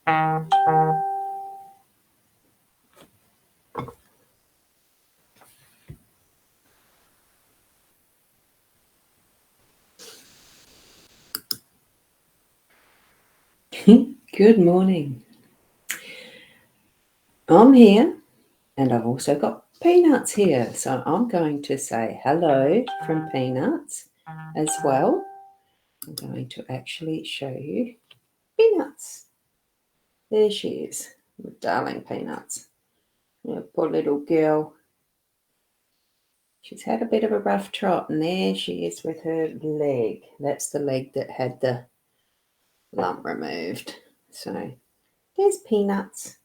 Good morning. I'm here, and I've also got Peanuts here. So I'm going to say hello from Peanuts as well. I'm going to actually show you Peanuts. There she is, darling Peanuts. Yeah, poor little girl. She's had a bit of a rough trot, and there she is with her leg. That's the leg that had the lump removed. So there's Peanuts.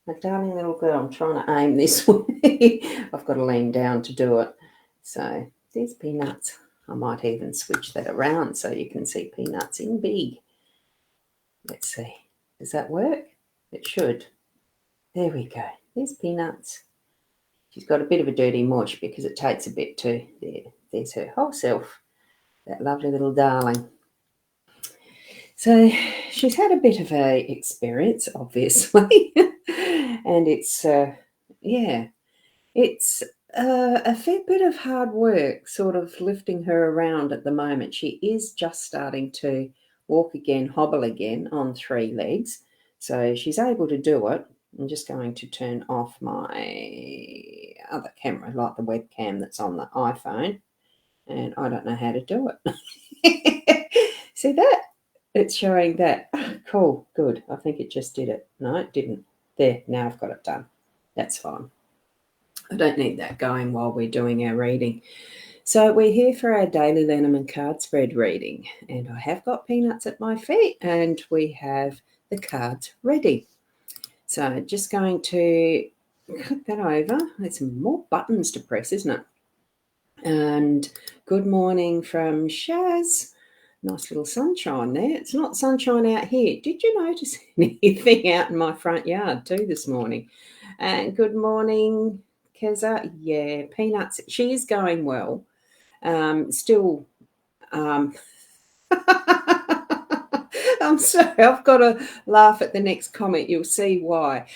My darling little girl. I'm trying to aim this way. I've got to lean down to do it. So there's Peanuts. I might even switch that around so you can see Peanuts in big. Let's see. Does that work? It should. There we go. There's Peanuts. She's got a bit of a dirty mush because it takes a bit too. There's her whole self. That lovely little darling. So she's had a bit of a experience, obviously. And it's a fair bit of hard work sort of lifting her around at the moment. She is just starting to walk again, hobble again on 3 legs. So she's able to do it. I'm just going to turn off my other camera, like the webcam that's on the iPhone. And I don't know how to do it. See that? It's showing that. Cool, good. I think it just did it. No, it didn't. There, now I've got it done. That's fine. I don't need that going while we're doing our reading. So we're here for our daily Lenormand card spread reading. And I have got Peanuts at my feet and we have the cards ready. So just going to click that over. There's some more buttons to press, isn't it? And good morning from Shaz. Nice little sunshine there. It's not sunshine out here. Did you notice anything out in my front yard too this morning? And good morning, Keza. Yeah, Peanuts. She is going well. Still. I'm sorry, I've got to laugh at the next comment. You'll see why.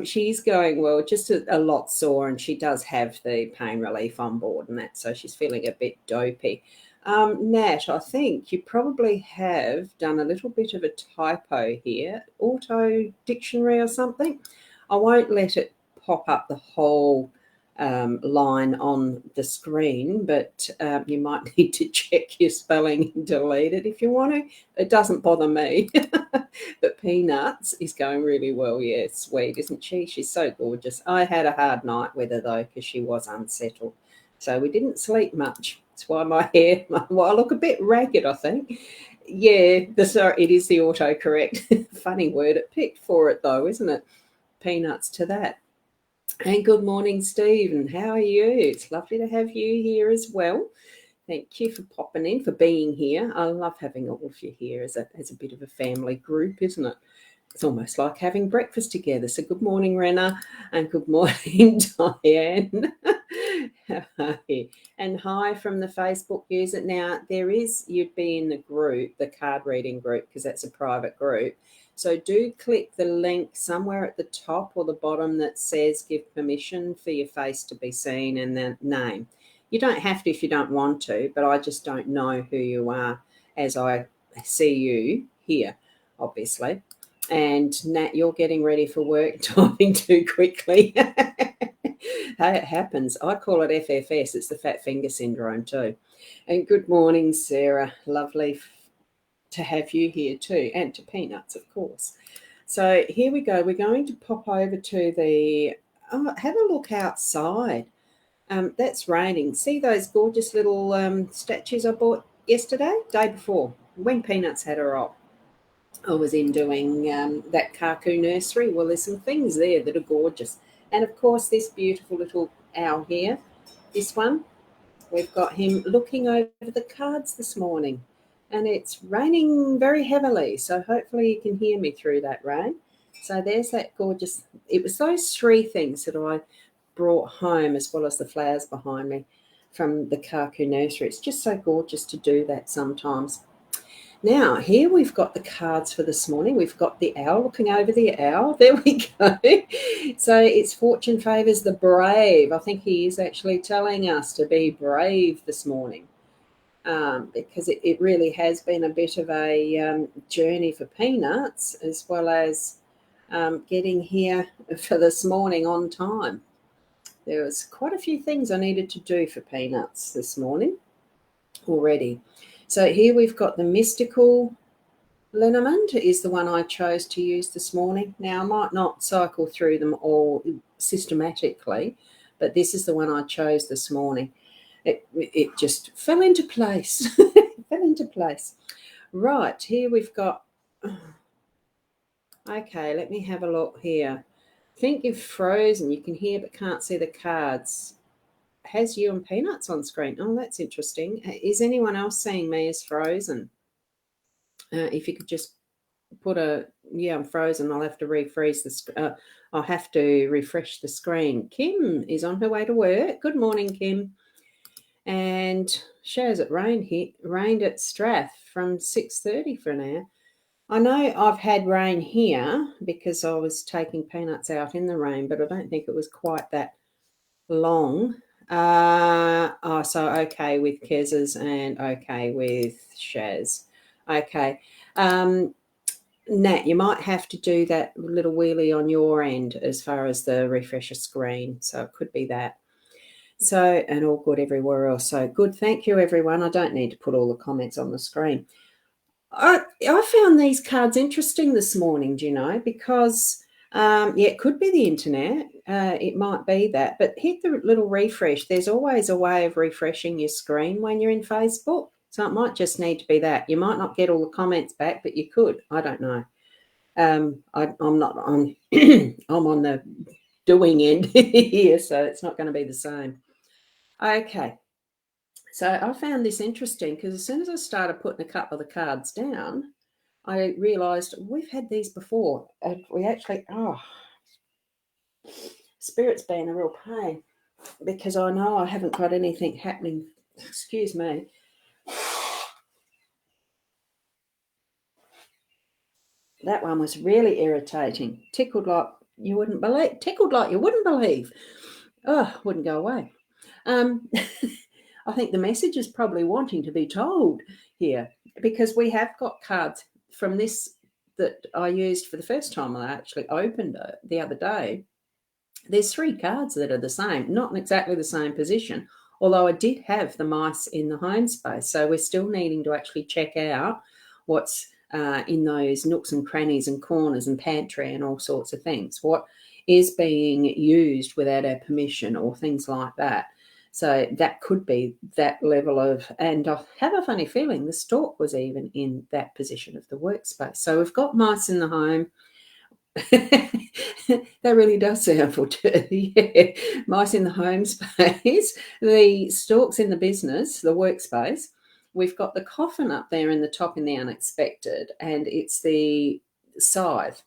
She's going well, just a lot sore, and she does have the pain relief on board and that, so she's feeling a bit dopey. Nat, I think you probably have done a little bit of a typo here, auto dictionary or something. I won't let it pop up the whole line on the screen, but you might need to check your spelling and delete it if you want to. It doesn't bother me. But Peanuts is going really well. Yeah, sweet, isn't she? She's so gorgeous. I had a hard night with her though because she was unsettled. So we didn't sleep much. That's why my hair, well, I look a bit ragged, I think. Yeah, it is the autocorrect. Funny word it picked for it though, isn't it? Peanuts to that. And good morning, Stephen. How are you? It's lovely to have you here as well. Thank you for popping in, for being here. I love having all of you here as a bit of a family group, isn't it? It's almost like having breakfast together. So good morning, Rena, and good morning, Diane. And hi from the Facebook user. Now, you'd be in the group, the card reading group, because that's a private group. So do click the link somewhere at the top or the bottom that says give permission for your face to be seen and the name. You don't have to if you don't want to, but I just don't know who you are as I see you here, obviously. And Nat, you're getting ready for work, typing too quickly. It happens. I call it FFS. It's the fat finger syndrome too. And good morning, Sarah. Lovely to have you here too, and to Peanuts, of course. So here we go. We're going to pop over to have a look outside. That's raining. See those gorgeous little statues I bought day before, when Peanuts had her op. I was in doing that Kaku nursery. Well, there's some things there that are gorgeous. And of course, this beautiful little owl here, this one, we've got him looking over the cards this morning. And it's raining very heavily, so hopefully you can hear me through that rain. So there's that gorgeous, it was those 3 things that I brought home, as well as the flowers behind me from the Kaku nursery. It's just so gorgeous to do that sometimes. Now, here we've got the cards for this morning. We've got the owl looking over the owl. There we go. So it's fortune favours the brave. I think he is actually telling us to be brave this morning, because it really has been a bit of a journey for Peanuts, as well as getting here for this morning on time. There was quite a few things I needed to do for Peanuts this morning already. So here we've got the mystical LENORMAND is the one I chose to use this morning. Now, I might not cycle through them all systematically, but this is the one I chose this morning. It just fell into place. Fell into place. Right, here we've got... Okay, let me have a look here. I think you've frozen. You can hear but can't see the cards. Has you and Peanuts on screen. Oh, that's interesting. Is anyone else seeing me as frozen? If you could just put I'm frozen. I'll have to refresh I'll have to refresh the screen. Kim is on her way to work. Good morning, Kim. And shows it rained at Strath from 6:30 for an hour. I know I've had rain here because I was taking Peanuts out in the rain, but I don't think it was quite that long. So okay with Kez's and okay with Shaz. Okay. Nat, you might have to do that little wheelie on your end as far as the refresher screen. So it could be that. So, and all good everywhere else. So good. Thank you, everyone. I don't need to put all the comments on the screen. I found these cards interesting this morning, do you know, because, it could be the internet. It might be that. But hit the little refresh. There's always a way of refreshing your screen when you're in Facebook. So it might just need to be that. You might not get all the comments back, but you could. I don't know. I'm not on I'm on the doing end here, so it's not going to be the same. Okay. So I found this interesting because as soon as I started putting a couple of the cards down, I realised we've had these before. We actually, Spirit's been a real pain because I know I haven't got anything happening. Excuse me. That one was really irritating. Tickled like you wouldn't believe. Oh, wouldn't go away. I think the message is probably wanting to be told here because we have got cards from this that I used for the first time I actually opened it the other day. There's 3 cards that are the same, not in exactly the same position, although I did have the mice in the home space. So we're still needing to actually check out what's in those nooks and crannies and corners and pantry and all sorts of things. What is being used without our permission or things like that. So that could be that level of, and I have a funny feeling the stork was even in that position of the workspace. So we've got mice in the home. That really does sound for yeah. Mice in the home space, the storks in the business, the workspace. We've got the coffin up there in the top in the unexpected, and it's the scythe.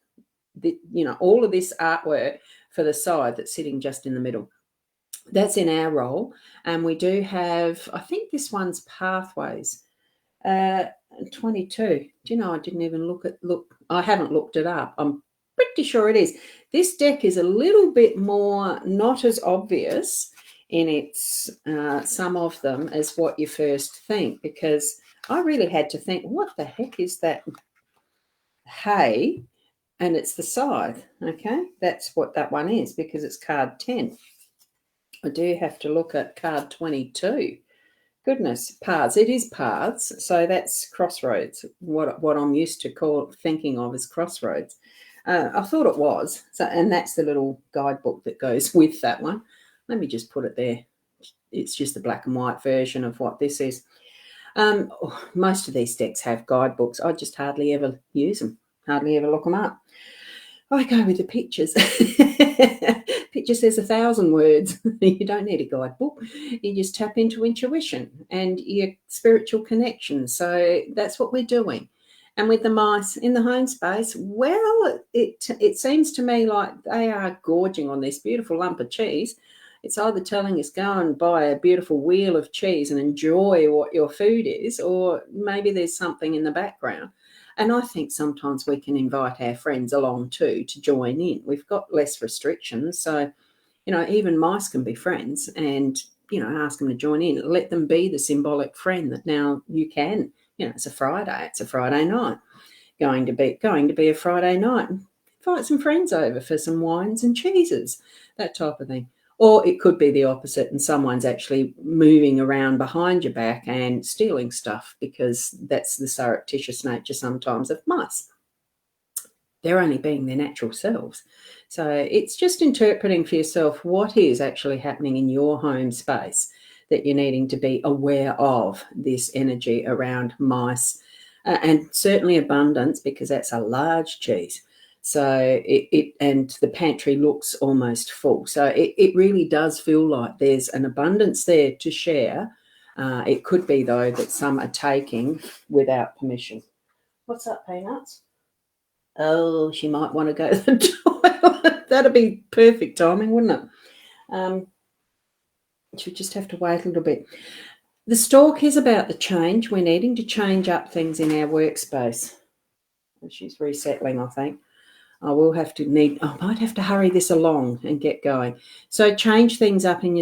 All of this artwork for the scythe that's sitting just in the middle. That's in our role, and we do have, I think this one's Pathways 22. Do you know, I didn't even look. I haven't looked it up. I'm pretty sure it is. This deck is a little bit more not as obvious in its some of them as what you first think, because I really had to think, what the heck is that? Hey, and it's the scythe. Okay, that's what that one is because it's card 10. I do have to look at card 22. Goodness, paths. It is paths. So that's crossroads. What I'm used to thinking of as crossroads. I thought it was. So, and that's the little guidebook that goes with that one. Let me just put it there. It's just the black and white version of what this is. Most of these decks have guidebooks. I just hardly ever use them. Hardly ever look them up. I go with the pictures. Picture says 1,000 words. You don't need a guidebook. You just tap into intuition and your spiritual connection. So that's what we're doing. And with the mice in the home space, well, it seems to me like they are gorging on this beautiful lump of cheese. It's either telling us go and buy a beautiful wheel of cheese and enjoy what your food is, or maybe there's something in the background. And I think sometimes we can invite our friends along too to join in. We've got less restrictions. So, even mice can be friends, and, ask them to join in. Let them be the symbolic friend that now you can. It's a Friday night. Going to be a Friday night. Invite some friends over for some wines and cheeses, that type of thing. Or it could be the opposite, and someone's actually moving around behind your back and stealing stuff, because that's the surreptitious nature sometimes of mice. They're only being their natural selves. So it's just interpreting for yourself what is actually happening in your home space that you're needing to be aware of, this energy around mice, and certainly abundance, because that's a large cheese. So and the pantry looks almost full. So it really does feel like there's an abundance there to share. It could be, though, that some are taking without permission. What's up, Peanuts? Oh, she might want to go to the toilet. That'd be perfect timing, wouldn't it? She'd just have to wait a little bit. The stalk is about the change. We're needing to change up things in our workspace. She's resettling, I think. I might have to hurry this along and get going. So change things up in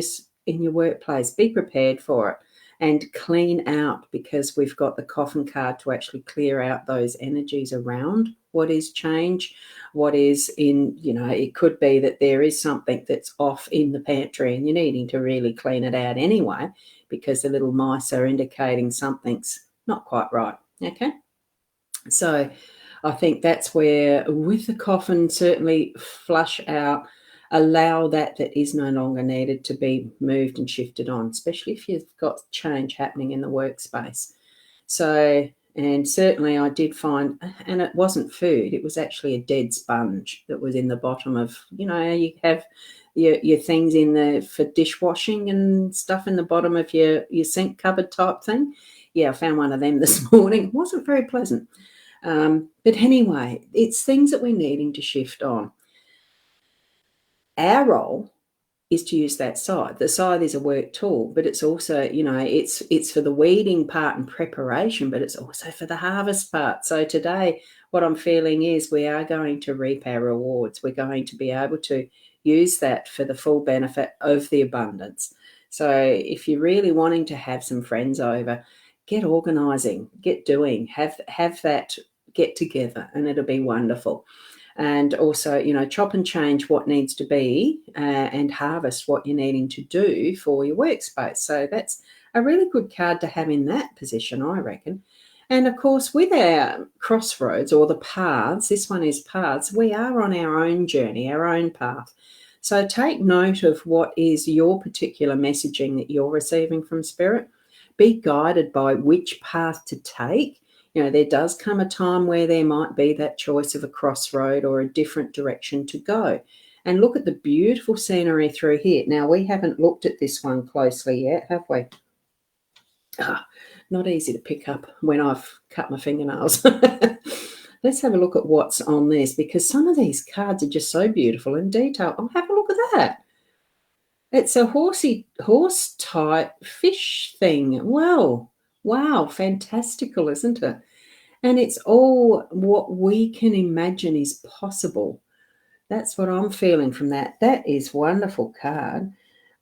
your workplace. Be prepared for it, and clean out, because we've got the coffin card to actually clear out those energies around what is change, what is in, it could be that there is something that's off in the pantry and you're needing to really clean it out anyway, because the little mice are indicating something's not quite right. Okay. So I think that's where, with the coffin, certainly flush out, allow that is no longer needed to be moved and shifted on, especially if you've got change happening in the workspace. So, and certainly I did find, and it wasn't food, it was actually a dead sponge that was in the bottom of, you have your things for dishwashing and stuff in the bottom of your sink cupboard type thing. Yeah, I found one of them this morning. It wasn't very pleasant. But anyway, it's things that we're needing to shift on. Our role is to use that scythe. The scythe is a work tool, but it's also, it's for the weeding part and preparation, but it's also for the harvest part. So today, what I'm feeling is we are going to reap our rewards. We're going to be able to use that for the full benefit of the abundance. So if you're really wanting to have some friends over, get organising, get doing, have that get together, and it'll be wonderful. And also, chop and change what needs to be, and harvest what you're needing to do for your workspace. So that's a really good card to have in that position, I reckon. And of course, with our crossroads, or the paths, this one is paths, we are on our own journey, our own path. So take note of what is your particular messaging that you're receiving from Spirit. Be guided by which path to take. There does come a time where there might be that choice of a crossroad or a different direction to go. And look at the beautiful scenery through here. Now, we haven't looked at this one closely yet, have we? Not easy to pick up when I've cut my fingernails. Let's have a look at what's on this, because some of these cards are just so beautiful and detailed. Oh, have a look at that. It's a horse type fish thing. Well, wow, fantastical, isn't it? And it's all what we can imagine is possible. That's what I'm feeling from that. That is wonderful card.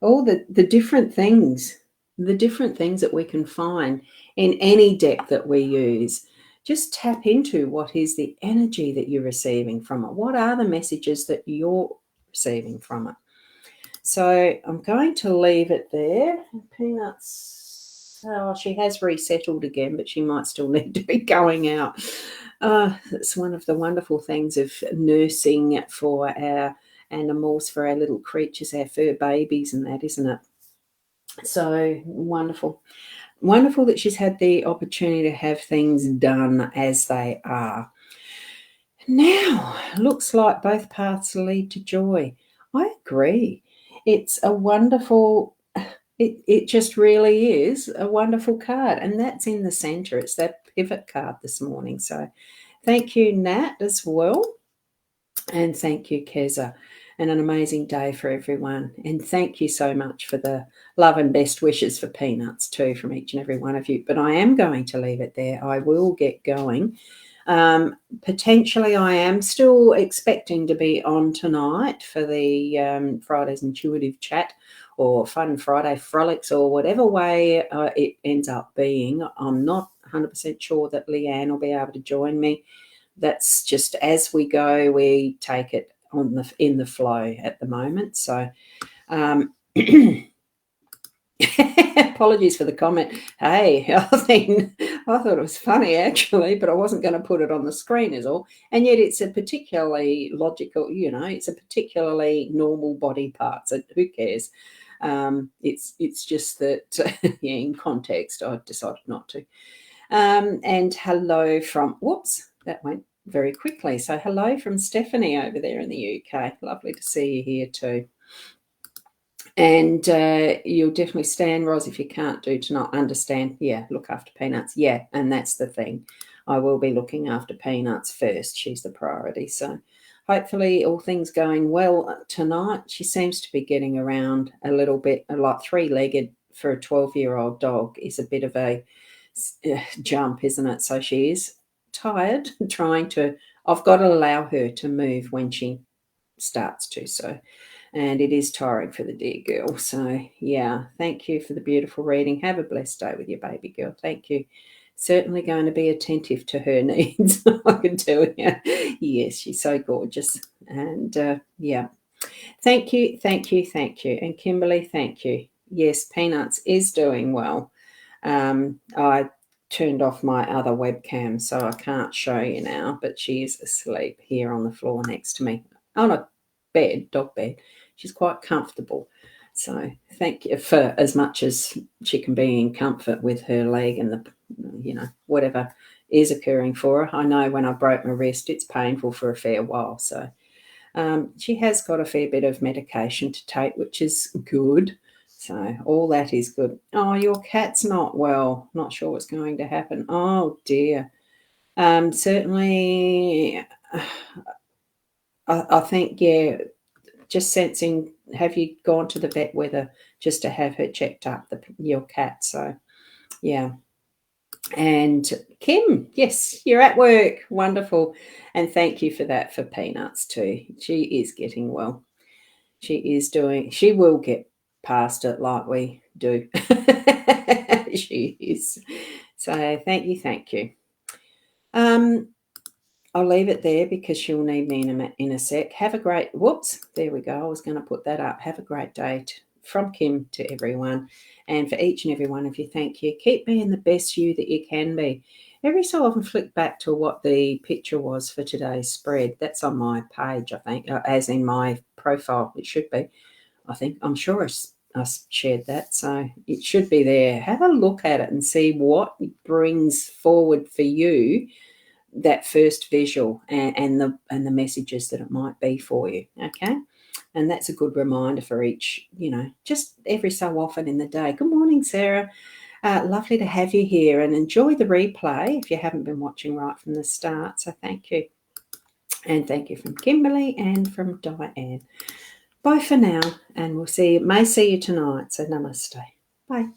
All the different things, that we can find in any deck that we use. Just tap into what is the energy that you're receiving from it. What are the messages that you're receiving from it? So I'm going to leave it there. Peanuts, she has resettled again, but she might still need to be going out. It's one of the wonderful things of nursing for our animals, for our little creatures, our fur babies and that, isn't it? So wonderful. Wonderful that she's had the opportunity to have things done as they are. Now, looks like both paths lead to joy. I agree. It's a wonderful, it just really is a wonderful card. And that's in the center. It's that pivot card this morning. So thank you, Nat, as well. And thank you, Keza. and an amazing day for everyone. And thank you so much for the love and best wishes for Peanuts too from each and every one of you. But I am going to leave it there. I will get going. Potentially I am still expecting to be on tonight for the Friday's Intuitive Chat or Fun Friday Frolics or whatever way it ends up being. I'm not 100% sure that Leanne will be able to join me. That's just as we go, we take it in the flow at the moment. So apologies for the comment. Hey, I thought it was funny actually, but I wasn't going to put it on the screen is all. And yet it's a particularly logical, it's a particularly normal body part. So who cares? It's just that in context I decided not to. And hello from, whoops, that went very quickly. So hello from Stephanie over there in the UK. Lovely to see you here too. And you'll definitely stand, Ros, if you can't do tonight. Understand, yeah, look after Peanuts. Yeah, and that's the thing. I will be looking after Peanuts first. She's the priority. So hopefully all things going well tonight. She seems to be getting around a little bit, like three-legged for a 12-year-old dog is a bit of a jump, isn't it? So she is tired, I've got to allow her to move when she starts to. So, and it is tiring for the dear girl. So yeah, thank you for the beautiful reading. Have a blessed day with your baby girl. Thank you. Certainly going to be attentive to her needs. I can tell you. Yes, she's so gorgeous. And yeah, thank you. And Kimberly, thank you. Yes, Peanuts is doing well. I turned off my other webcam, so I can't show you now, but she is asleep here on the floor next to me on a dog bed. She's quite comfortable. So thank you for as much as she can be in comfort with her leg and the, whatever is occurring for her. I know when I broke my wrist, it's painful for a fair while. So she has got a fair bit of medication to take, which is good. So all that is good. Oh, your cat's not well. Not sure what's going to happen. Oh, dear. Certainly, I think, yeah, just sensing, have you gone to the vet with her just to have her checked up, your cat? So, yeah. And Kim, yes, you're at work. Wonderful. And thank you for that for Peanuts too. She is getting well. She will get past it like we do. She is. So thank you. I'll leave it there because she'll need me in a sec. Have a great, whoops, there we go. I was going to put that up. Have a great day from Kim to everyone. And for each and every one of you, thank you. Keep being the best you that you can be. Every so often flick back to what the picture was for today's spread. That's on my page, I think, as in my profile. It should be. I'm sure I shared that, so it should be there. Have a look at it and see what brings forward for you that first visual and the messages that it might be for you. Okay, and that's a good reminder for each, just every so often in the day. Good morning, Sarah. Lovely to have you here, and enjoy the replay if you haven't been watching right from the start. So thank you, and thank you from Kimberly and from Diane. Bye for now, and may see you tonight. So namaste. Bye.